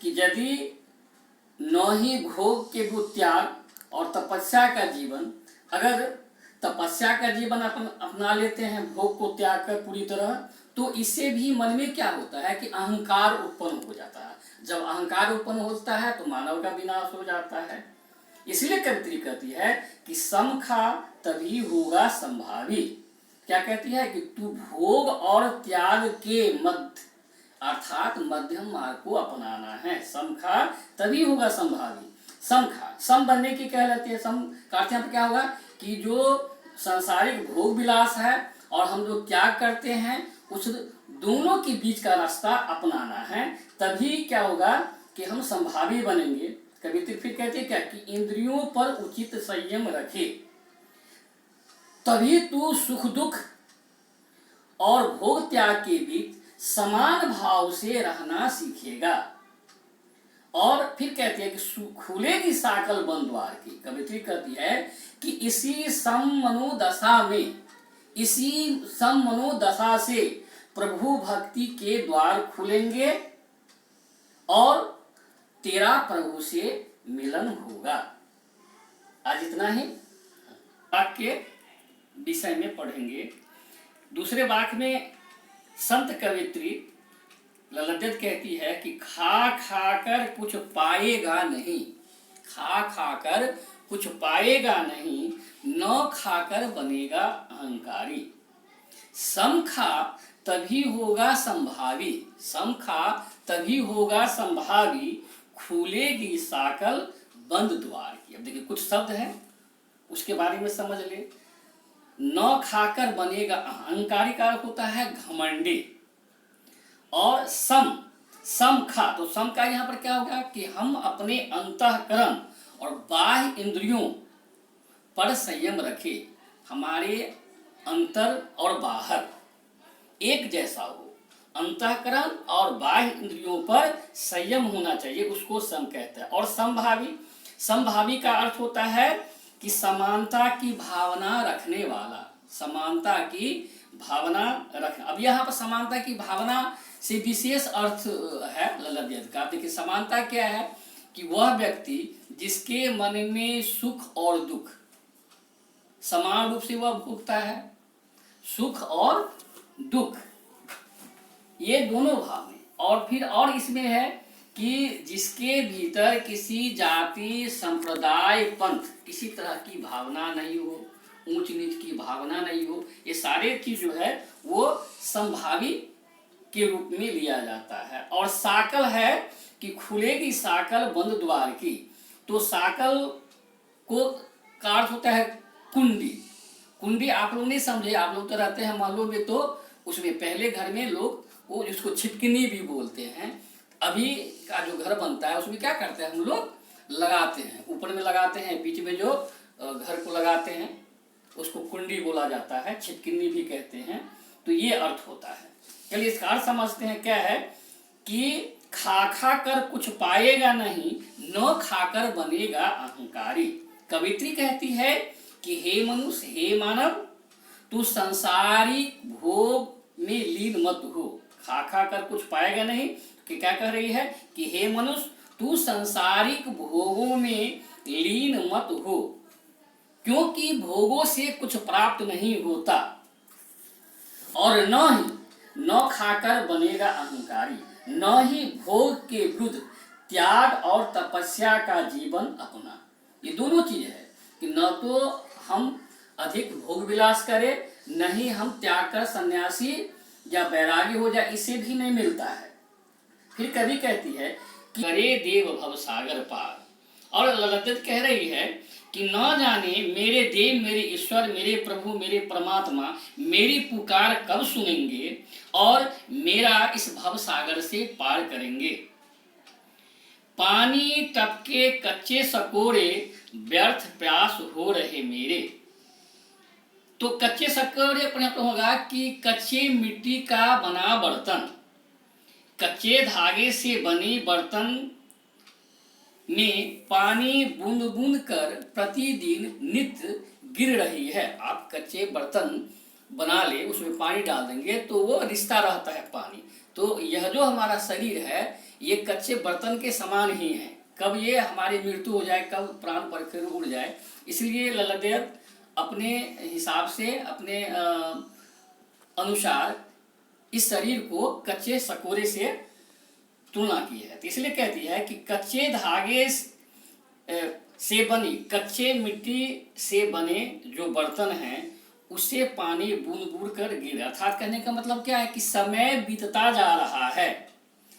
कि यदि न ही भोग के वो त्याग और तपस्या का जीवन, अगर तपस्या का जीवन अपन अपना लेते हैं भोग को त्याग कर पूरी तरह, तो इससे भी मन में क्या होता है कि अहंकार उत्पन्न हो जाता है। जब अहंकार उत्पन्न होता है तो मानव का विनाश हो जाता है। इसलिए कवित्री कहती है कि सम खा तभी होगा संभावी। क्या कहती है कि तू भोग और त्याग के मध्य अर्थात मध्यम मार्ग को अपनाना है। सम खा तभी होगा संभावी। सम खा, सम बनने की कह लेती है। सम का अर्थ यहाँ क्या होगा कि जो सांसारिक भोग विलास है और हम जो त्याग करते हैं उस दोनों के बीच का रास्ता अपनाना है, तभी क्या होगा कि हम संभावी बनेंगे। कवित्री फिर कहती है क्या कि इंद्रियों पर उचित संयम रखे, तभी तू सुख दुख और भोग त्याग के बीच समान भाव से रहना सीखेगा। और फिर कहती है कि खुलेगी साकल बंद द्वार की। कवित्री कहती है कि इसी सम मनोदशा में, इसी सम मनोदशा से प्रभु भक्ति के द्वार खुलेंगे और तेरा प्रभु से मिलन होगा। आज इतना ही वाक्य के विषय में पढ़ेंगे। दूसरे वाक्य में संत कवित्री ललद्यत कहती है कि खा खाकर कुछ पाएगा नहीं, खा खाकर कुछ पाएगा नहीं, न खाकर बनेगा अहंकारी। सम खा तभी होगा संभावी, सम खा तभी होगा संभावी, खुलेगी साकल बंद द्वार की। अब देखिए कुछ शब्द हैं उसके बारे में समझ ले। न खाकर बनेगा अहंकारी का अर्थ होता है घमंडी। और सम, सम खा, तो सम का यहाँ पर क्या होगा कि हम अपने अंतःकरण और बाह्य इंद्रियों पर संयम रखे। हमारे अंतर और बाहर एक जैसा हो, अंतःकरण और बाह्य इंद्रियों पर संयम होना चाहिए, उसको सम कहते हैं। और समभावी, समभावी का अर्थ होता है कि समानता की भावना रखने वाला, समानता की भावना रखना। अब यहाँ पर समानता की भावना से विशेष अर्थ है ललद्यत का। देखिए समानता क्या है कि वह व्यक्ति जिसके मन में सुख और दुख समान रूप से वह भोगता है, सुख और दुख ये दोनों भाव में। और फिर और इसमें है कि जिसके भीतर किसी जाति संप्रदाय पंथ किसी तरह की भावना नहीं हो, ऊंच नीच की भावना नहीं हो, ये सारे चीज जो है वो संभावी के रूप में लिया जाता है। और साकल है कि खुलेगी साकल बंद द्वार की। तो साकल को का अर्थ होता है कुंडी। कुंडी आप लोग नहीं समझे, आप लोग तो रहते हैं महलों में, तो उसमें पहले घर में लोग वो जिसको छिपकनी भी बोलते हैं, अभी का जो घर बनता है उसमें क्या करते हैं हम लोग लगाते हैं, ऊपर में लगाते हैं, बीच में जो घर को लगाते हैं उसको कुंडी बोला जाता है, छिपकनी भी कहते हैं। तो ये अर्थ होता है। चलिए इसका अर्थ समझते हैं। क्या है कि खा खा कर कुछ पाएगा नहीं, न खाकर बनेगा अहंकारी। कवित्री कहती है कि हे मनुष्य, हे मानव, तू संसारिक भोग में लीन मत हो। खा खा कर कुछ पाएगा नहीं कि क्या कह रही है कि हे मनुष्य, तू संसारिक भोगों में लीन मत हो, क्योंकि भोगों से कुछ प्राप्त नहीं होता, और न खाकर बनेगा अहंकारी, न ही भोग के विरुद्ध त्याग और तपस्या का जीवन अपना। ये दोनों चीज है कि न तो हम अधिक भोग विलास करें, न ही हम त्याग कर सन्यासी या बैरागी हो जाए, इसे भी नहीं मिलता है। फिर कवि कहती है कि करे देव भव सागर पार। और ललद्यत कह रही है कि न जाने मेरे देव, मेरे ईश्वर, मेरे प्रभु, मेरे परमात्मा मेरी पुकार कब सुनेंगे और मेरा इस भव सागर से पार करेंगे। पानी टपके कच्चे सकोरे, व्यर्थ प्यास हो रहे मेरे। तो कच्चे सकोरे अपने आप होगा कि कच्चे मिट्टी का बना बर्तन, कच्चे धागे से बने बर्तन में पानी बूंद बूंद कर प्रतिदिन नित्य गिर रही है। आप कच्चे बर्तन बना ले, उसमें पानी डाल देंगे तो वो रिश्ता रहता है पानी। तो यह जो हमारा शरीर है, ये कच्चे बर्तन के समान ही हैं। कब ये हमारी मृत्यु हो जाए, कब प्राण पर फिर उड़ जाए, इसलिए ललदेव अपने हिसाब से, अपने अनुसार इस शरीर को कच्चे सकोरे से तुलना की है। तो इसलिए कहती है कि कच्चे धागे से बनी, कच्चे मिट्टी से बने जो बर्तन हैं उसे पानी बूंद बूंद कर गिर। अर्थात कहने का मतलब क्या है कि समय बीतता जा रहा है,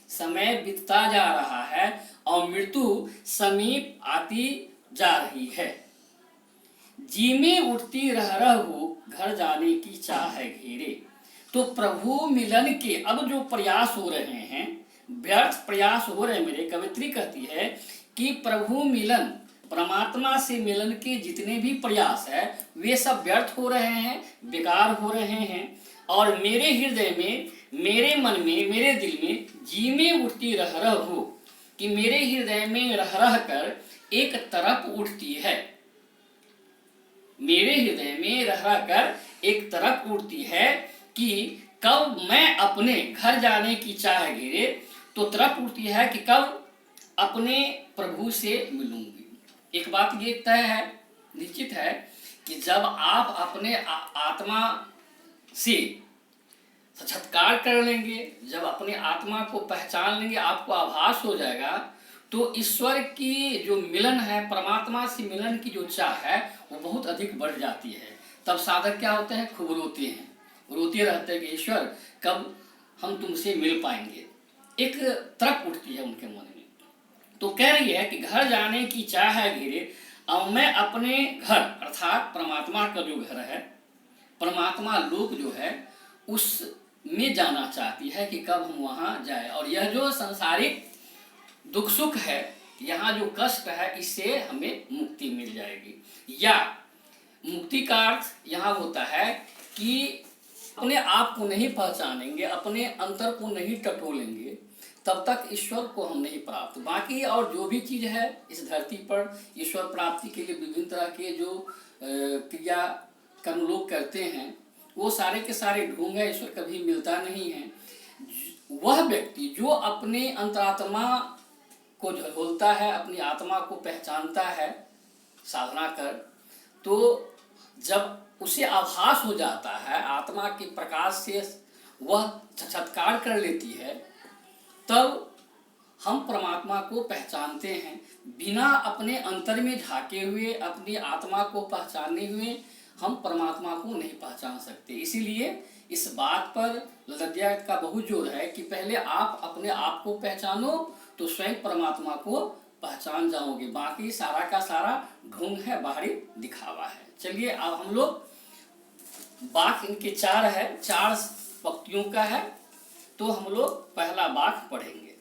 समय बीतता जा रहा है और मृत्यु समीप आती जा रही है। जी में उठती रह रहू, घर जाने की चाह है घेरे। तो प्रभु मिलन के अब जो प्रयास हो रहे हैं, व्यर्थ प्रयास हो रहे हैं मेरे, कवित्री कहती है कि प्रभु मिलन, परमात्मा से मिलन के जितने भी प्रयास है वे सब व्यर्थ हो रहे हैं, बेकार हो रहे हैं। और मेरे हृदय में, मेरे मन में, मेरे दिल में जी में उठती रह रहू, कि मेरे हृदय में रह रह कर एक तरफ उठती है, मेरे हृदय में रह रह कर एक तरफ उठती है कि कब मैं अपने घर जाने की चाह घेरे। तो तरफ उठती है कि कब अपने प्रभु से मिलूंगी। एक बात ये तय है, निश्चित है कि जब आप अपने आत्मा से साक्षात्कार कर लेंगे, जब अपने आत्मा को पहचान लेंगे, आपको आभास हो जाएगा, तो ईश्वर की जो मिलन है, परमात्मा से मिलन की जो चाह है वो बहुत अधिक बढ़ जाती है। तब साधक क्या होते हैं, खूब रोते हैं, रोते रहते हैं कि ईश्वर कब हम तुमसे मिल पाएंगे। एक तरफ उठती है उनके मन में। तो कह रही है कि घर जाने की चाह है घेरे, और मैं अपने घर अर्थात परमात्मा का जो घर है, परमात्मा लोक जो है, उसमें जाना चाहती है कि कब हम वहाँ जाए। और यह जो सांसारिक दुख सुख है, यहाँ जो कष्ट है, इससे हमें मुक्ति मिल जाएगी। या मुक्ति का अर्थ यहाँ होता है कि अपने आप को नहीं पहचानेंगे, अपने अंतर को नहीं टटोलेंगे, तब तक ईश्वर को हम नहीं प्राप्त। बाकी और जो भी चीज़ है इस धरती पर ईश्वर प्राप्ति के लिए विभिन्न तरह के जो क्रिया कर्म लोग करते हैं, वो सारे के सारे ढोंग है, ईश्वर कभी मिलता नहीं है। वह व्यक्ति जो अपने अंतरात्मा को झोलता है, अपनी आत्मा को पहचानता है साधना कर, तो जब उसे आभास हो जाता है, आत्मा के प्रकाश से वह साक्षात्कार कर लेती है, तब हम परमात्मा को पहचानते हैं। बिना अपने अंतर में झांके हुए, अपनी आत्मा को पहचाने हुए हम परमात्मा को नहीं पहचान सकते। इसीलिए इस बात पर ललदिया का बहुत जोर है कि पहले आप अपने आप को पहचानो तो स्वयं परमात्मा को पहचान जाओगे। बाकी सारा का सारा ढोंग है, बाहरी दिखावा है। चलिए अब हम लोग बाक इनके चार है, चार पंक्तियों का है, तो हम लोग पहला बाक पढ़ेंगे।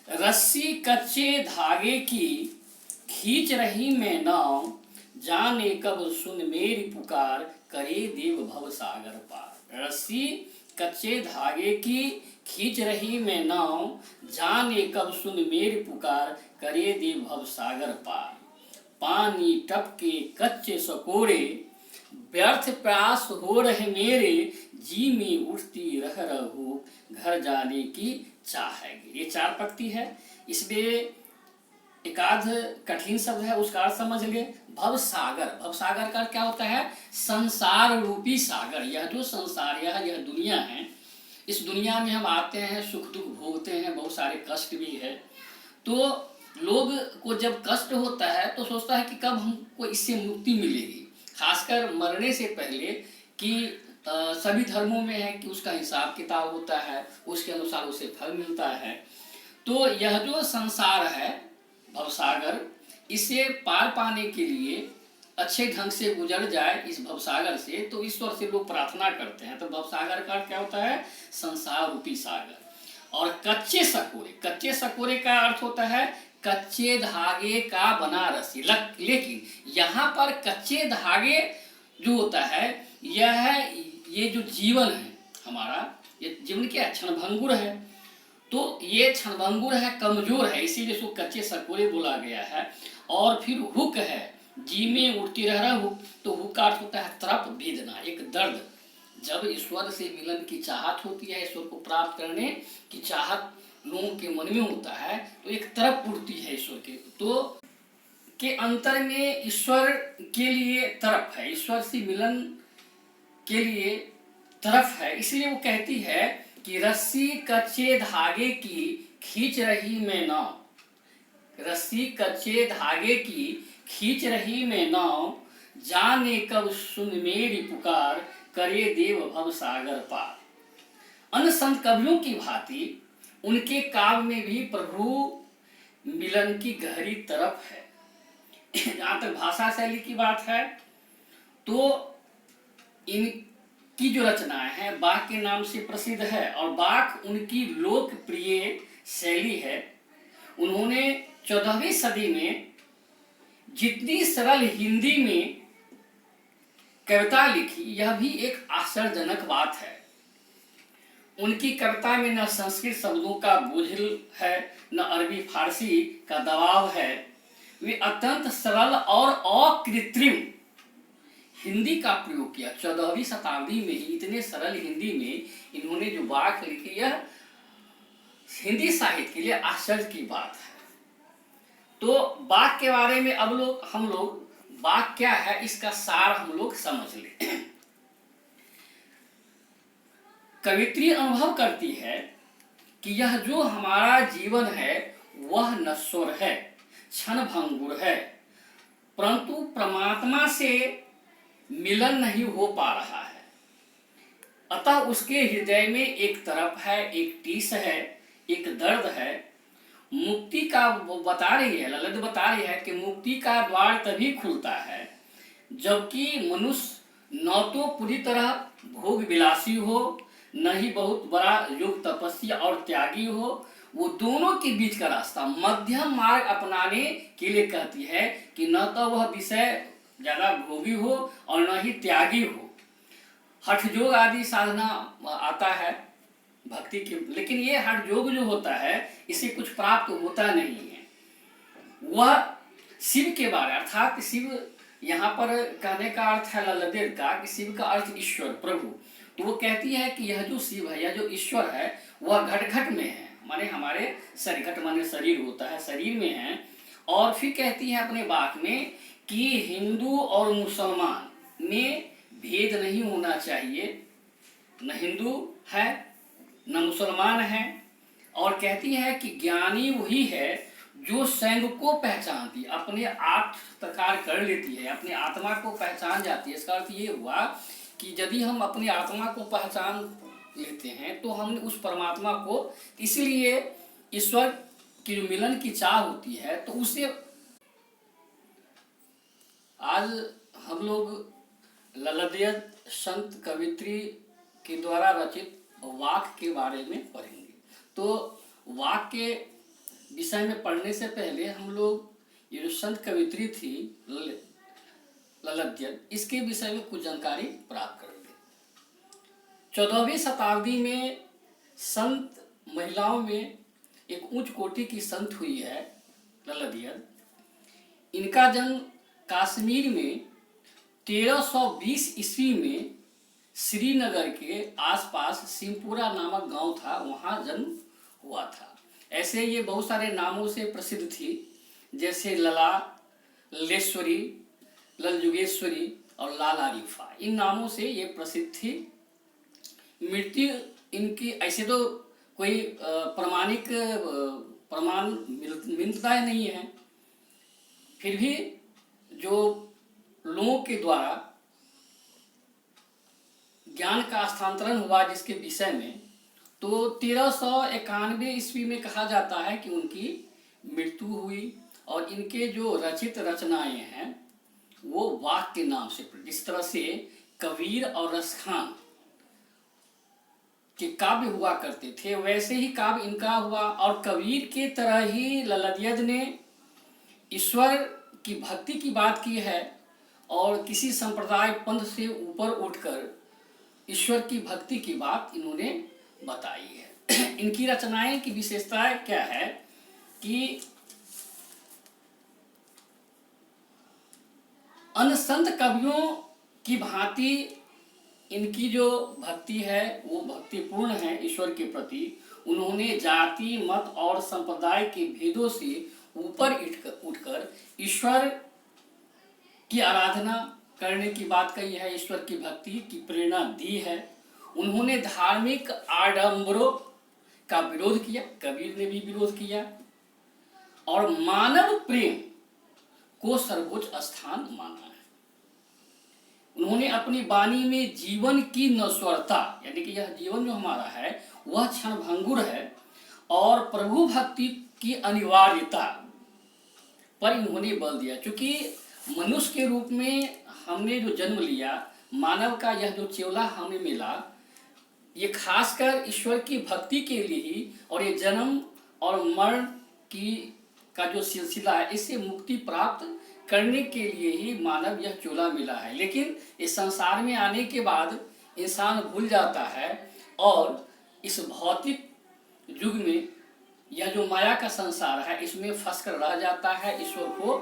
रस्सी कच्चे धागे की खींच रही मैं नाव, जाने कब सुन मेरी पुकार, करे देव भव सागर पार। रस्सी कच्चे धागे की खींच रही मैं नाव, जाने कब सुन मेरी पुकार, करे देव भव सागर पार। पानी टपके कच्चे सकोरे, व्यर्थ प्यास हो रहे मेरे, जी में उठती रह रहू, घर जाने की चाह है। ये चार पंक्ति है। इसमें एक आध कठिन शब्द है, उसका अर्थ समझ ले। भव सागर, भव सागर का क्या होता है, संसार रूपी सागर। यह जो संसार, यह दुनिया है, इस दुनिया में हम आते हैं, सुख दुख भोगते हैं, बहुत सारे कष्ट भी है। तो लोग को जब कष्ट होता है तो सोचता है कि कब हमको इससे मुक्ति मिलेगी। खासकर मरने से पहले कि सभी धर्मों में है कि उसका हिसाब किताब होता है, उसके अनुसार उसे फल मिलता है। तो यह जो संसार है भवसागर, इसे पार पाने के लिए अच्छे ढंग से गुजर जाए इस भवसागर से, तो ईश्वर से लोग प्रार्थना करते हैं। तो भवसागर का क्या होता है, संसार रूपी सागर। और कच्चे सकोरे, कच्चे सकोरे का अर्थ होता है कच्चे धागे का बना रस्सी। लेकिन यहाँ पर कच्चे धागे जो होता है, ये जो जीवन है हमारा, ये जीवन क्या है, क्षणभंगुर है। तो ये क्षणभंगुर है, कमजोर है, इसीलिए इसको कच्चे सकोरे बोला गया है। और फिर हुक है, जी में उठती रह रहा हुक, तो हुक का अर्थ होता है तरफ भेदना, एक दर्द जब ईश्वर से मिलन की चाहत होती है, ईश्वर को प्राप्त करने की चाहत लोगों के मन में होता है, तो एक तरफ उड़ती है ईश्वर के, तो के अंतर में ईश्वर के लिए तरफ है, ईश्वर से मिलन के लिए तरफ है। इसलिए वो कहती है कि रस्सी कच्चे धागे की खींच रही मैं नाव, रस्सी कच्चे धागे की खींच रही मैं नाव, जाने कब सुन मेरी पुकार, करे देव भव सागर पार। अन्य संत कवियों की भांति उनके काव्य में भी प्रभु मिलन की गहरी तरफ है। जहाँ तक भाषा शैली की बात है, तो इनकी जो रचनाएं हैं बाक के नाम से प्रसिद्ध है, और बाक उनकी लोकप्रिय शैली है। उन्होंने 14वीं सदी में जितनी सरल हिंदी में कविता लिखी, यह भी एक आश्चर्यजनक बात है। उनकी कविता में न संस्कृत शब्दों का बोझिल है, न अरबी फारसी का दबाव है। वे अत्यंत सरल और अकृत्रिम हिंदी का प्रयोग किया। 14वीं शताब्दी में ही इतने सरल हिंदी में इन्होंने जो वाक्य लिखे, यह हिंदी साहित्य के लिए आश्चर्य की बात है। तो वाक्य के बारे में अब हम लोग वाक्य क्या है इसका सार हम लोग समझ लें। कवित्री अनुभव करती है कि यह जो हमारा जीवन है वह नश्वर है, क्षण भंगुर है, परंतु परमात्मा से मिलन नहीं हो पा रहा है। अतः उसके हृदय में एक तरफ है, एक टीस है, एक दर्द है। मुक्ति का वो बता रही है, ललित बता रही है कि मुक्ति का द्वार तभी खुलता है जबकि मनुष्य न तो पूरी तरह भोग विलासी हो, न ही बहुत बड़ा योग तपस्वी और त्यागी हो। वो दोनों के बीच का रास्ता, मध्यम मार्ग अपनाने के लिए कहती है कि न तो वह विषय ज्यादा भोगी हो और न ही त्यागी हो। हठ योग आदि साधना आता है भक्ति की, लेकिन ये हठ योग जो होता है इसे कुछ प्राप्त होता नहीं है। वह शिव के बारे, अर्थात शिव यहाँ पर कहने का अर्थ है ललित का कि शिव का अर्थ ईश्वर प्रभु। तो वो कहती है कि यह जो शिव है, यह जो ईश्वर है, वह घट घट में है, माने हमारे शरीर, घट माने शरीर होता है, शरीर में है। और फिर कहती है अपने बात में कि हिंदू और मुसलमान में भेद नहीं होना चाहिए, न हिंदू है न मुसलमान है। और कहती है कि ज्ञानी वही है जो स्वयं को पहचानती, अपने आत्मप्रकार कर लेती है, अपने आत्मा को पहचान जाती है। इसका अर्थ ये हुआ कि यदि हम अपनी आत्मा को पहचान लेते हैं तो हम उस परमात्मा को, इसलिए ईश्वर की जो मिलन की चाह होती है तो उसे आज हम लोग ललित संत कवित्री के द्वारा रचित वाक्य के बारे में पढ़ेंगे। तो वाक्य के विषय में पढ़ने से पहले हम लोग ये जो संत कवित्री थी ललित, इसके विषय में कुछ जानकारी प्राप्त करेंगे। 14वीं शताब्दी में संत महिलाओं में एक उच्च कोटि की संत हुई है ललित। इनका जन्म कश्मीर में 1320 ईस्वी में श्रीनगर के आसपास सिमपुरा नामक गांव था, वहां जन्म हुआ था। ऐसे ये बहुत सारे नामों से प्रसिद्ध थी, जैसे लला, लेश्वरी, ललजुगेश्वरी और लाला रिफा, इन नामों से ये प्रसिद्ध थी। मृत्यु इनकी ऐसे तो कोई प्रमाणिक प्रमाण मिलता नहीं है, फिर भी जो लोगों के द्वारा ज्ञान का स्थानांतरण हुआ जिसके विषय में, तो 1391 ईस्वी में कहा जाता है कि उनकी मृत्यु हुई। और इनके जो रचित रचनाएं हैं वो वाक्य के नाम से, जिस तरह से कबीर और रसखान के काव्य हुआ करते थे वैसे ही काव्य इनका हुआ। और कबीर के तरह ही ललित ने ईश्वर की भक्ति की बात की है और किसी संप्रदाय पंथ से ऊपर उठकर ईश्वर की भक्ति की बात इन्होंने बताई है। इनकी रचनाएं की विशेषता क्या है कि अन्य संत कवियों की भांति इनकी जो भक्ति है वो भक्तिपूर्ण है ईश्वर के प्रति। उन्होंने जाति मत और संप्रदाय के भेदों से ऊपर उठकर ईश्वर की आराधना करने की बात कही है, ईश्वर की भक्ति की प्रेरणा दी है। उन्होंने धार्मिक आडंबरों का विरोध किया, कबीर ने भी विरोध किया, और मानव प्रेम को सर्वोच्च स्थान माना है। उन्होंने अपनी वाणी में जीवन की नश्वरता, यानी कि यह जीवन जो हमारा है वह क्षणभंगुर है, और प्रभु भक्ति की अनिवार्यता पर इन्होंने बल दिया। क्योंकि मनुष्य के रूप में हमने जो जन्म लिया, मानव का यह जो चेवला हमें मिला, ये खासकर ईश्वर की भक्ति के लिए ही, और ये जन्म और मरण की का जो सिलसिला है इससे मुक्ति प्राप्त करने के लिए ही मानव यह चोला मिला है। लेकिन इस संसार में आने के बाद इंसान भूल जाता है और इस भौतिक युग में यह जो माया का संसार है इसमें फंस कर रह जाता है, ईश्वर को